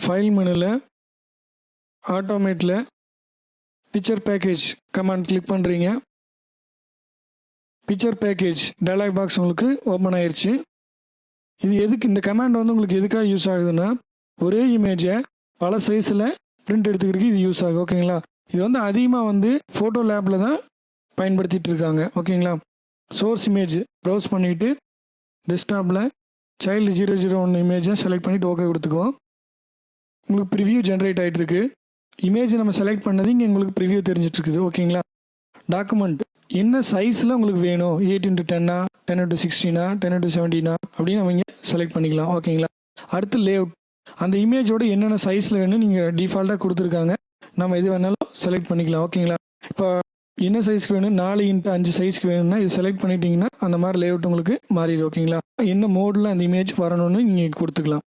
File மெனுவில் ஆட்டோமேட்டில் picture package command click பண்ணுறீங்க. Picture package dialog box உங்களுக்கு ஓப்பன் ஆயிடுச்சு. இது எதுக்கு இந்த கமாண்ட் வந்து உங்களுக்கு எதுக்காக யூஸ் ஆகுதுன்னா, ஒரே இமேஜை பல சைஸில் பிரிண்ட் எடுத்துக்கிறதுக்கு இது யூஸ் ஆகும். ஓகேங்களா. இது வந்து அதிகமாக வந்து ஃபோட்டோ லேபில் தான் பயன்படுத்திகிட்டு இருக்காங்க. ஓகேங்களா. சோர்ஸ் இமேஜ் ப்ரௌஸ் பண்ணிவிட்டு டெஸ்க்டாப்பில் சைல்டு 001 இமேஜை செலக்ட் பண்ணிவிட்டு ஓகே கொடுத்துக்குவோம். உங்களுக்கு ப்ரிவ்யூ ஜென்ரேட் ஆகிட்டுருக்கு. இமேஜ் நம்ம செலக்ட் பண்ணது இங்கே உங்களுக்கு ப்ரிவ்யூ தெரிஞ்சிட்ருக்குது. ஓகேங்களா. டாக்குமெண்ட் என்ன சைஸில் உங்களுக்கு வேணும், 8x10 10x16 10x17 அப்படின்னு நம்ம இங்கே செலக்ட் பண்ணிக்கலாம். ஓகேங்களா. அடுத்து லேஅவுட், அந்த இமேஜோட என்னென்ன சைஸில் வேணும் நீங்கள் டிஃபால்ட்டாக கொடுத்துருக்காங்க, நம்ம எது வேணாலும் செலக்ட் பண்ணிக்கலாம். ஓகேங்களா. இப்போ என்ன சைஸ்க்கு வேணும், 4x5 சைஸ்க்கு வேணும்னா இது செலக்ட் பண்ணிட்டீங்கன்னா அந்த மாதிரி லேஅவுட் உங்களுக்கு மாறிடும். ஓகேங்களா. என்ன மோடில் அந்த இமேஜ் வரணும்னு நீங்கள் கொடுத்துக்கலாம்.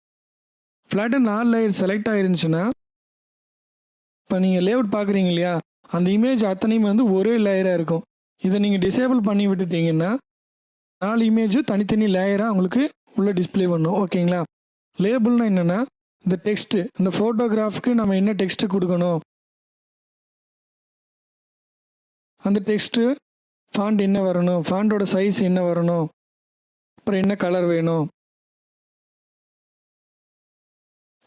ஃப்ளாட்டாக 4 லேயர் செலக்ட் ஆயிருந்துச்சுன்னா, இப்போ நீங்கள் லேஅவுட் பார்க்குறீங்க இல்லையா, அந்த இமேஜ் அத்தனையும் வந்து ஒரே லேயராக இருக்கும். இதை நீங்கள் டிசேபிள் பண்ணி விட்டுட்டீங்கன்னா 4 இமேஜ் தனித்தனி லேயராக உங்களுக்கு உள்ளே டிஸ்பிளே பண்ணும். ஓகேங்களா. லேபிள்னா என்னென்னா, இந்த டெக்ஸ்ட்டு, இந்த ஃபோட்டோகிராஃப்க்கு நம்ம என்ன டெக்ஸ்ட்டு கொடுக்கணும், அந்த டெக்ஸ்ட்டு ஃபாண்ட் என்ன வரணும், ஃபாண்டோட சைஸ் என்ன வரணும், அப்புறம் என்ன கலர் வேணும்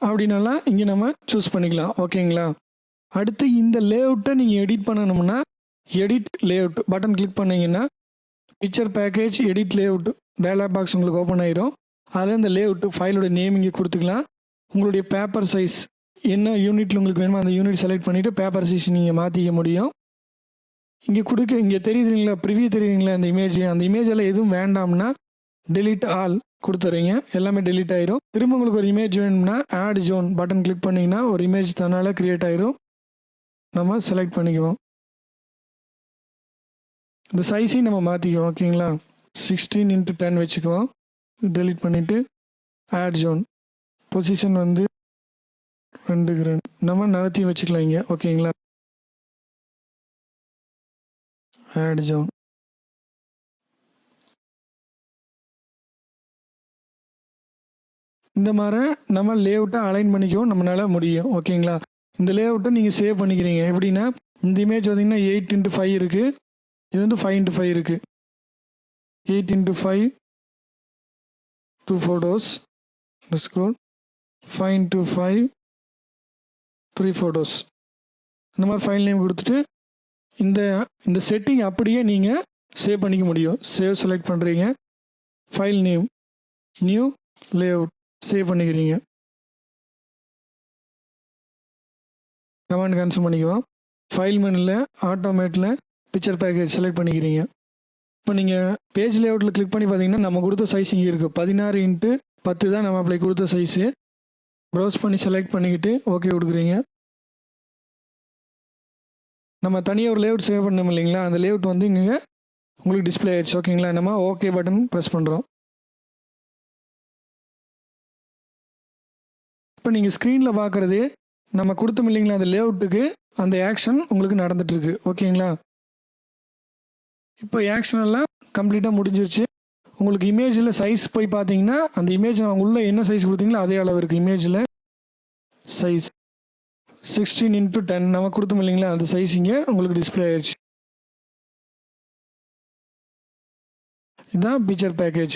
அப்படின்னலாம் இங்கே நம்ம சூஸ் பண்ணிக்கலாம். ஓகேங்களா. அடுத்து இந்த லேஅவுட்டை நீங்கள் எடிட் பண்ணணும்னா எடிட் லேஅவுட் பட்டன் கிளிக் பண்ணிங்கன்னா picture package edit layout dialog box உங்களுக்கு ஓப்பன் ஆயிரும். அதில் இந்த லேஅவுட் ஃபைலோட நேம் இங்கே கொடுத்துக்கலாம். உங்களுடைய பேப்பர் சைஸ் என்ன யூனிட்டில் உங்களுக்கு வேணுமோ அந்த யூனிட் செலக்ட் பண்ணிவிட்டு பேப்பர் சைஸ் நீங்கள் மாற்றிக்க முடியும். இங்கே தெரியுதுங்களா, ப்ரிவியூ தெரியுதுங்களா, அந்த இமேஜ் எல்லாம் எதுவும் வேண்டாம்னா டெலீட் ஆல் கொடுத்துறீங்க, எல்லாமே டெலீட் ஆயிரும். திரும்ப உங்களுக்கு ஒரு இமேஜ் வேணும்னா ஆட் ஜோன் பட்டன் கிளிக் பண்ணிங்கன்னா ஒரு இமேஜ் தன்னால் கிரியேட் ஆயிரும். நம்ம செலக்ட் பண்ணிக்குவோம். இந்த சைஸையும் நம்ம மாற்றிக்குவோம். ஓகேங்களா. 16x10 வச்சுக்குவோம். டெலீட் பண்ணிவிட்டு ஆட் ஜோன் பொசிஷன் வந்து 2 நம்ம நகர்த்தியும் வச்சுக்கலாம் இங்கே. ஓகேங்களா. ஆட் ஜோன் இந்த மாதிரி நம்ம லேஅவுட்டை அலைன் பண்ணிக்கவும் நம்மளால முடியும். ஓகேங்களா. இந்த லேஅவுட்டை நீங்கள் சேவ் பண்ணிக்கிறீங்க. எப்படின்னா, இந்த இமேஜ் பார்த்தீங்கன்னா 8x5 இருக்குது, இது வந்து 5x5 இருக்குது. 8x5 2 photos, 5x5 3 photos. இந்த மாதிரி ஃபைல் நேம் கொடுத்துட்டு இந்த செட்டிங் அப்படியே நீங்கள் சேவ் பண்ணிக்க முடியும். சேவ் செலக்ட் பண்ணுறீங்க, file name new layout save பண்ணிக்கிறீங்க. கமாண்ட் கேன்சல் பண்ணிக்குவோம். ஃபைல் மெனுவில் ஆட்டோமேட்டில் பிக்சர் பேக்கேஜ் செலக்ட் பண்ணிக்கிறீங்க. இப்போ நீங்கள் பேஜ் லேஅவுட்டில் கிளிக் பண்ணி பார்த்தீங்கன்னா நம்ம கொடுத்த சைஸ் இங்கே இருக்குது. 16x10 தான் நம்ம அப்ளை கொடுத்த சைஸு. ப்ரௌஸ் பண்ணி செலக்ட் பண்ணிக்கிட்டு ஓகே கொடுக்குறீங்க. நம்ம தனியாக ஒரு லேஅவுட் சேவ் பண்ணோம் இல்லைங்களா, அந்த லேஅவுட் வந்து இங்கே உங்களுக்கு டிஸ்பிளே ஆயிடுச்சு. ஓகேங்களா. நம்ம ஓகே பட்டன் ப்ரெஸ் பண்ணுறோம். இப்போ நீங்கள் ஸ்க்ரீனில் பார்க்குறது நம்ம கொடுத்தோம் இல்லைங்களா, அந்த லேஅவுட்டுக்கு அந்த ஆக்ஷன் உங்களுக்கு நடந்துகிட்ருக்கு. ஓகேங்களா. இப்போ ஆக்ஷன் எல்லாம் கம்ப்ளீட்டாக முடிஞ்சிருச்சு. உங்களுக்கு இமேஜில் சைஸ் போய் பார்த்தீங்கன்னா அந்த இமேஜ் அவங்க உள்ள என்ன சைஸ் கொடுத்தீங்களோ அதே அளவு இருக்குது. இமேஜில் சைஸ் 16x10 நம்ம கொடுத்தோம் இல்லைங்களா, அந்த சைஸ் இங்கே உங்களுக்கு டிஸ்பிளே ஆயிடுச்சு. இதுதான் பிக்சர் பேக்கேஜ்.